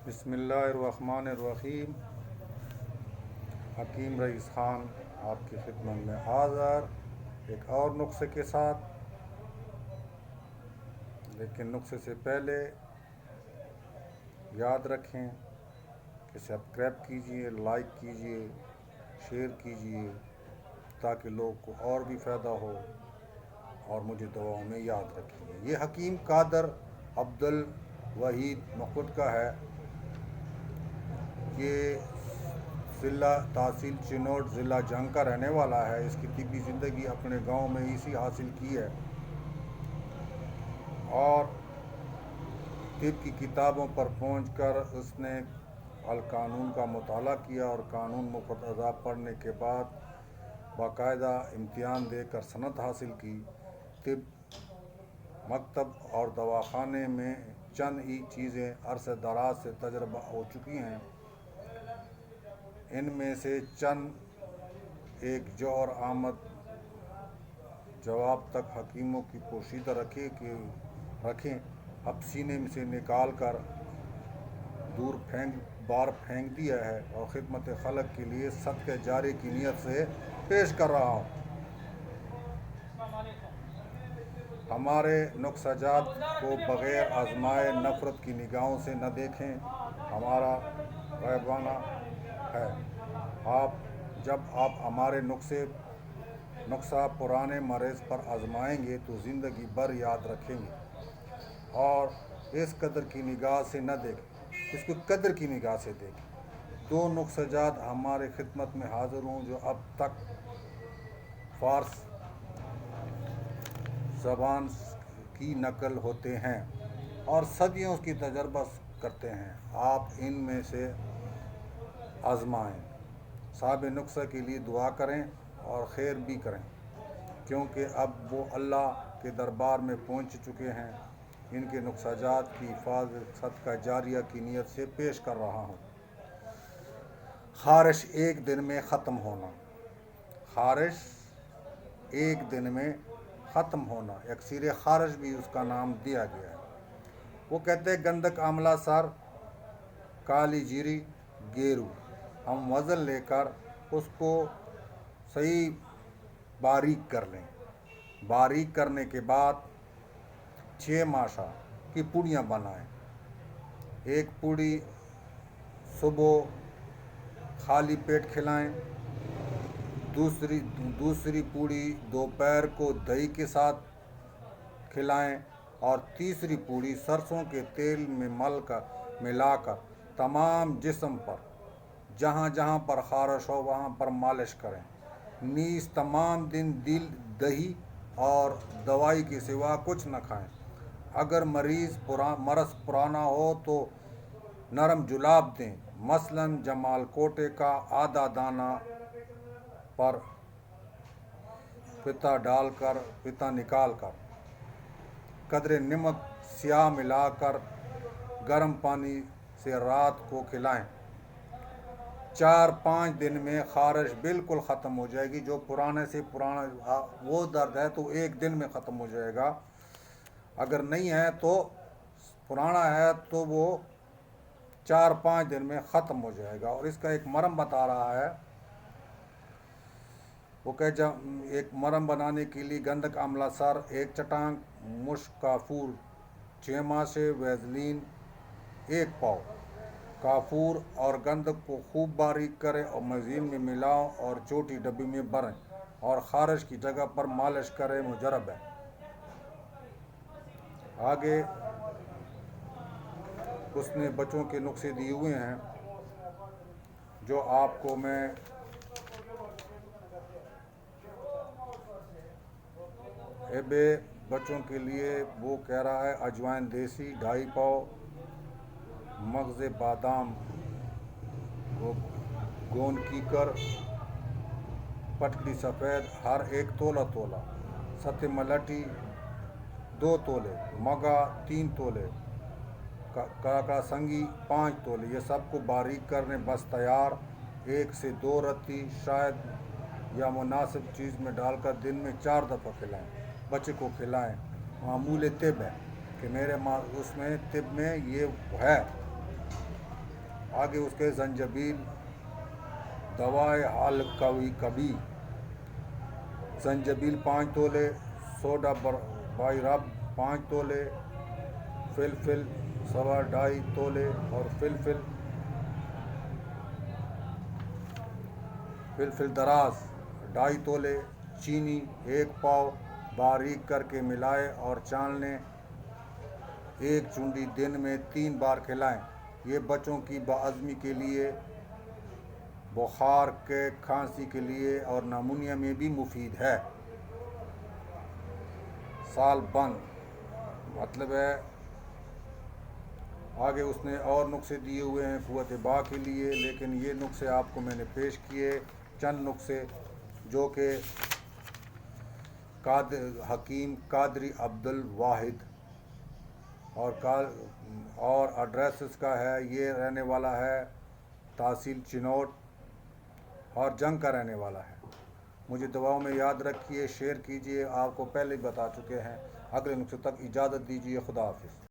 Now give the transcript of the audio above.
بسم اللہ الرحمن الرحیم۔ حکیم رئیس خان آپ کی خدمت میں حاضر ایک اور نسخے کے ساتھ، لیکن نسخے سے پہلے یاد رکھیں کہ سبسکرائب کیجئے، لائک کیجئے، شیئر کیجئے تاکہ لوگ کو اور بھی فائدہ ہو اور مجھے دعاؤں میں یاد رکھیے۔ یہ حکیم قادر عبدالوحید مخود کا ہے۔ یہ ضلع تحصیل چنوٹ، ضلع جنگ کا رہنے والا ہے۔ اس کی طبی زندگی اپنے گاؤں میں اسی حاصل کی ہے اور طب کی کتابوں پر پہنچ کر اس نے القانون کا مطالعہ کیا اور قانون مقتضا پڑھنے کے بعد باقاعدہ امتحان دے کر سند حاصل کی۔ طب مکتب اور دواخانے میں چند ہی چیزیں عرصہ دراز سے تجربہ ہو چکی ہیں۔ ان میں سے چند ایک جوہر آمد جواب تک حکیموں کی پوشیدہ رکھیں، اب سینے میں سے نکال کر دور بار پھینک دیا ہے اور خدمت خلق کے لیے صدقہ جاری کی نیت سے پیش کر رہا ہوں۔ ہمارے نسخہ جات کو بغیر آزمائے نفرت کی نگاہوں سے نہ دیکھیں، ہمارا غائبانہ ہے۔ جب آپ ہمارے نسخہ پرانے مریض پر آزمائیں گے تو زندگی بھر یاد رکھیں گے اور اس قدر کی نگاہ سے نہ دیکھیں، اس کو قدر کی نگاہ سے دیکھیں۔ دو نسخہ جات ہمارے خدمت میں حاضر ہوں جو اب تک فارس زبان کی نقل ہوتے ہیں اور صدیوں کی تجربہ کرتے ہیں۔ آپ ان میں سے آزمائیں، صاحب نسخہ کے لیے دعا کریں اور خیر بھی کریں، کیونکہ اب وہ اللہ کے دربار میں پہنچ چکے ہیں۔ ان کے نسخہ جات کی حفاظت صدقہ جاریہ کی نیت سے پیش کر رہا ہوں۔ خارش ایک دن میں ختم ہونا۔ خارش ایک دن میں ختم ہونا، اکسیر خارش بھی اس کا نام دیا گیا ہے۔ وہ کہتے ہیں گندک آملہ سر، کالی جیری، گیرو۔ ہم وزن لے کر اس کو صحیح باریک کر لیں۔ باریک کرنے کے بعد 6 ماشا کی پوڑیاں بنائیں۔ ایک پوڑی صبح خالی پیٹ کھلائیں، دوسری پوڑی دوپہر کو دہی کے ساتھ کھلائیں اور تیسری پوڑی سرسوں کے تیل میں ملا کر تمام جسم پر جہاں جہاں پر خارش ہو وہاں پر مالش کریں۔ نیز تمام دن دہی اور دوائی کے سوا کچھ نہ کھائیں۔ اگر مرض پرانا ہو تو نرم جلاب دیں، مثلاً جمال کوٹے کا آدھا دانہ پر پتا نکال کر قدر نمک سیاہ ملا کر گرم پانی سے رات کو کھلائیں۔ 4-5 دن میں خارش بالکل ختم ہو جائے گی۔ جو پرانے سے پرانا وہ درد ہے تو 1 دن میں ختم ہو جائے گا، اگر نہیں ہے تو پرانا ہے تو وہ 4-5 دن میں ختم ہو جائے گا۔ اور اس کا ایک مرہم بتا رہا ہے، وہ کہ ایک مرہم بنانے کے لیے گندک آملہ سر 1 چٹانگ، مشک کافور 6 ماشے، ویزلین 1 پاؤ۔ کافور اور گندک کو خوب باریک کریں اور مزین میں ملاؤ اور چھوٹی ڈبی میں بھریں اور خارش کی جگہ پر مالش کریں۔ مجرب ہے۔ آگے اس نے بچوں کے نسخے دیے ہوئے ہیں جو آپ کو میں بچوں کے لیے وہ کہہ رہا ہے۔ اجوائن دیسی 2.5 پاؤ، مغز بادام، گون کیکر، پٹکڑی سفید ہر 1 تولہ، ست ملٹی 2 تولے، مگا 3 تولے، کاکا سنگی 5 تولے۔ یہ سب کو باریک کرنے بس تیار۔ 1 سے 2 رتی شہد یا مناسب چیز میں ڈال کر دن میں 4 دفعہ کھلائیں، بچے کو کھلائیں۔ معمول طب ہے کہ میرے اس میں طب میں یہ ہے۔ آگے اس کے زنجبیل دوائے حال کبھی زنجبیل 5 تولے، سوڈا بائی رب 5 تولے، فلفل 2.25 تولے اور فلفل دراز 2.5 تولے، چینی 1 پاؤ باریک کر کے ملائے اور چان لیں، 1 چونڈی دن میں 3 بار کھلائیں۔ یہ بچوں کی بہضمی کے لیے، بخار کے کھانسی کے لیے اور نمونیا میں بھی مفید ہے۔ سال بند مطلب ہے آگے اس نے اور نسخے دیے ہوئے ہیں قوت با کے لیے، لیکن یہ نسخے آپ کو میں نے پیش کیے، چند نسخے جو کہ حکیم قادری عبدالواحد اور ایڈریس اس کا ہے، یہ رہنے والا ہے تحصیل چنوٹ اور جنگ کا رہنے والا ہے۔ مجھے دعاؤں میں یاد رکھیے، شیئر کیجیے، آپ کو پہلے ہی بتا چکے ہیں۔ اگلے نسخے تک اجازت دیجیے، خدا حافظ۔